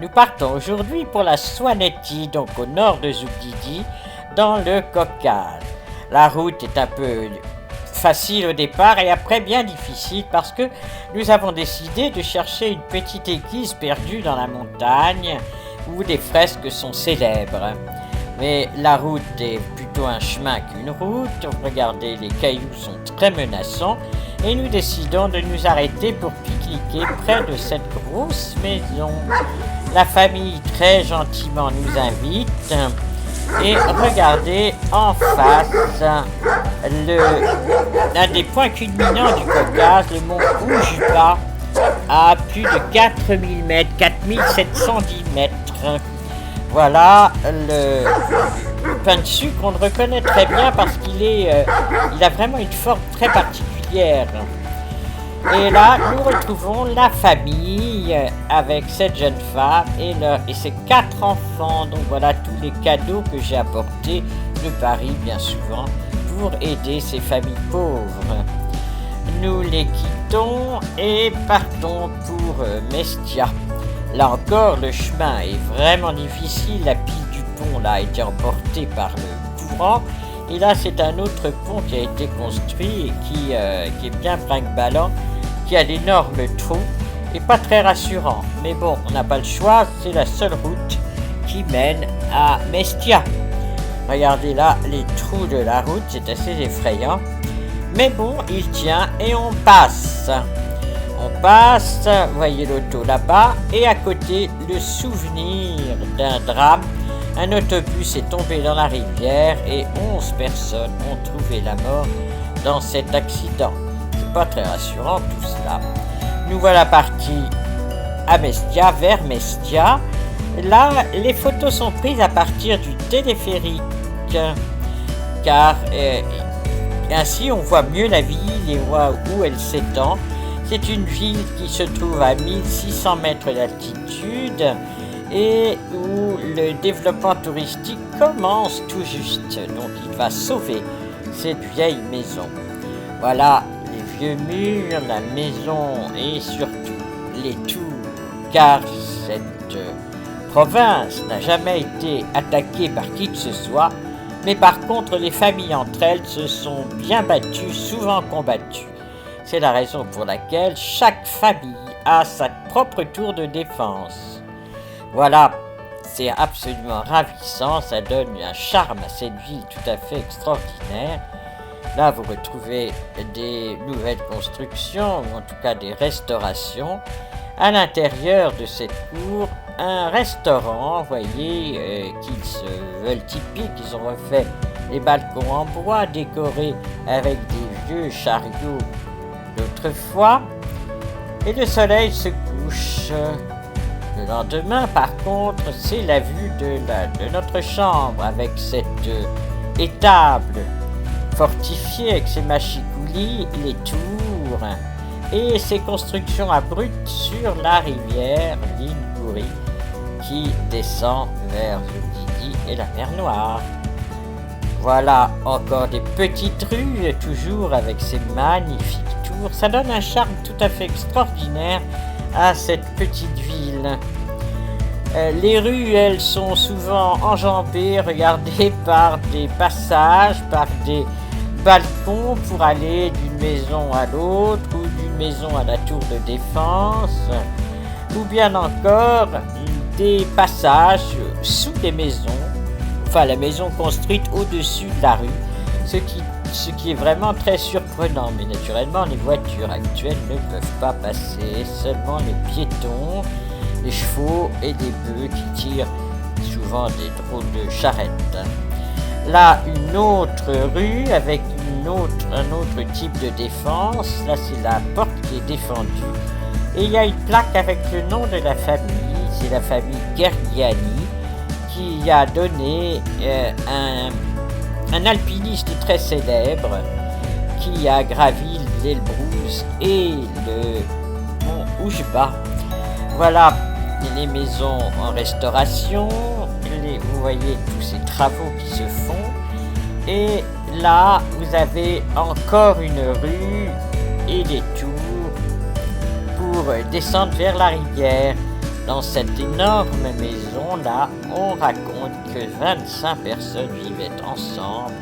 Nous partons aujourd'hui pour la Swanetti, donc au nord de Zugdidi, dans le Caucase. La route est un peu facile au départ et après bien difficile parce que nous avons décidé de chercher une petite église perdue dans la montagne où des fresques sont célèbres. Mais la route est plutôt un chemin qu'une route. Regardez, les cailloux sont très menaçants et nous décidons de nous arrêter pour pique-niquer près de cette grosse maison. La famille très gentiment nous invite et regardez en face l'un des points culminants du Caucase, le mont Oujba, à plus de 4000 mètres, 4710 mètres. Voilà le pain de sucre, on le reconnaît très bien parce il a vraiment une forme très particulière. Et là, nous retrouvons la famille avec cette jeune femme et ses 4 enfants. Donc voilà tous les cadeaux que j'ai apportés de Paris, bien souvent, pour aider ces familles pauvres. Nous les quittons et partons pour Mestia. Là encore, le chemin est vraiment difficile. La pile du pont là, a été emportée par le courant. Et là, c'est un autre pont qui a été construit et qui est bien brinque-ballant, qui a d'énormes trous et pas très rassurant. Mais bon, on n'a pas le choix, c'est la seule route qui mène à Mestia. Regardez là les trous de la route, c'est assez effrayant. Mais bon, il tient et on passe. On passe, voyez l'auto là-bas, et à côté, le souvenir d'un drame. Un autobus est tombé dans la rivière et 11 personnes ont trouvé la mort dans cet accident. C'est pas très rassurant tout cela. Nous voilà partis à Mestia, vers Mestia. Là, les photos sont prises à partir du téléphérique, car ainsi on voit mieux la ville et voit où elle s'étend. C'est une ville qui se trouve à 1600 mètres d'altitude et où le développement touristique commence tout juste. Donc il va sauver cette vieille maison. Voilà les vieux murs, la maison et surtout les tours, car cette province n'a jamais été attaquée par qui que ce soit, mais par contre les familles entre elles se sont bien battues, souvent combattues. C'est la raison pour laquelle chaque famille a sa propre tour de défense. Voilà, c'est absolument ravissant, ça donne un charme à cette ville tout à fait extraordinaire. Là, vous retrouvez des nouvelles constructions, ou en tout cas des restaurations. À l'intérieur de cette cour, un restaurant, vous voyez, qu'ils se veulent typiques, ils ont refait les balcons en bois décorés avec des vieux chariots d'autrefois, et le soleil se couche. Le lendemain, par contre, c'est la vue de notre chambre avec cette étable fortifiée avec ses machicoulis, les tours et ses constructions abruptes sur la rivière Lingouri qui descend vers Zugdidi et la mer Noire. Voilà encore des petites rues, toujours avec ces magnifiques tours. Ça donne un charme tout à fait extraordinaire à cette petite ville. Les rues, elles sont souvent enjambées, regardez, par des passages, par des balcons pour aller d'une maison à l'autre ou d'une maison à la tour de défense, ou bien encore des passages sous des maisons. Enfin, la maison construite au-dessus de la rue, ce qui est vraiment très surprenant. Mais naturellement, les voitures actuelles ne peuvent pas passer, seulement les piétons, les chevaux et des bœufs qui tirent souvent des drôles de charrettes. Là, une autre rue avec un autre type de défense. Là, c'est la porte qui est défendue. Et il y a une plaque avec le nom de la famille. C'est la famille Gergiani, qui a donné un alpiniste très célèbre qui a gravi l'Elbrus et le mont Oujba. Voilà les maisons en restauration, vous voyez tous ces travaux qui se font. Et là, vous avez encore une rue et des tours pour descendre vers la rivière. Dans cette énorme maison-là, on raconte que 25 personnes vivaient ensemble.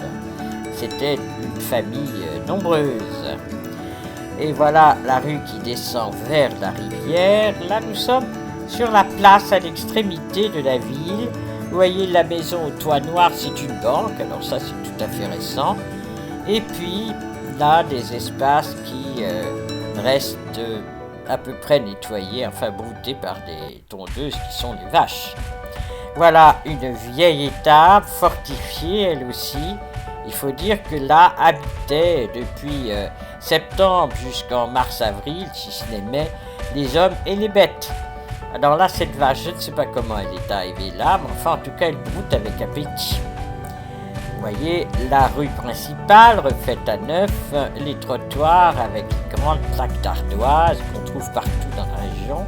C'était une famille nombreuse. Et voilà la rue qui descend vers la rivière. Là, nous sommes sur la place à l'extrémité de la ville. Vous voyez la maison au toit noir, c'est une banque. Alors ça, c'est tout à fait récent. Et puis, là, des espaces qui restent à peu près nettoyés, enfin broutés par des tondeuses qui sont les vaches. Voilà une vieille étable fortifiée, elle aussi. Il faut dire que là habitaient depuis septembre jusqu'en mars-avril, si ce n'est mai, les hommes et les bêtes. Alors là, cette vache, je ne sais pas comment elle est arrivée là, mais enfin, en tout cas, elle broute avec appétit. Vous voyez, la rue principale, refaite à neuf, les trottoirs avec les grandes plaques d'ardoise qu'on trouve partout dans la région.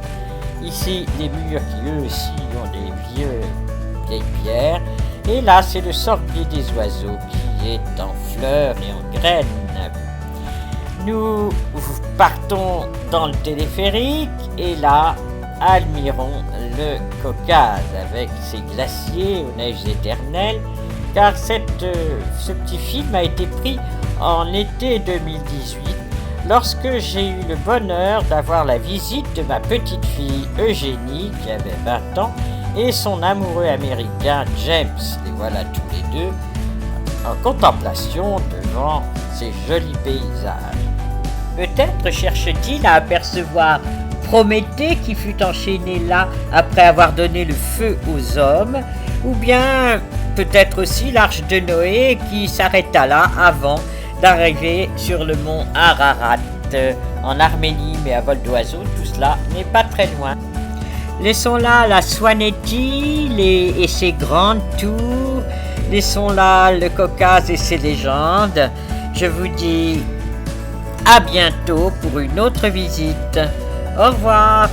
Ici, les murs qui, eux aussi, ont des vieilles pierres. Et là, c'est le sorbier des oiseaux qui est en fleurs et en graines. Nous partons dans le téléphérique et là, admirons le Caucase avec ses glaciers aux neiges éternelles, car ce petit film a été pris en été 2018, lorsque j'ai eu le bonheur d'avoir la visite de ma petite fille Eugénie, qui avait 20 ans, et son amoureux américain James. Les voilà tous les deux en contemplation devant ces jolis paysages. Peut-être cherche-t-il à apercevoir Prométhée qui fut enchaîné là après avoir donné le feu aux hommes, ou bien peut-être aussi l'arche de Noé qui s'arrêta là avant d'arriver sur le mont Ararat en Arménie, mais à vol d'oiseau, tout cela n'est pas très loin. Laissons là la Swanétie et ses grandes tours, laissons là le Caucase et ses légendes. Je vous dis à bientôt pour une autre visite. Au revoir.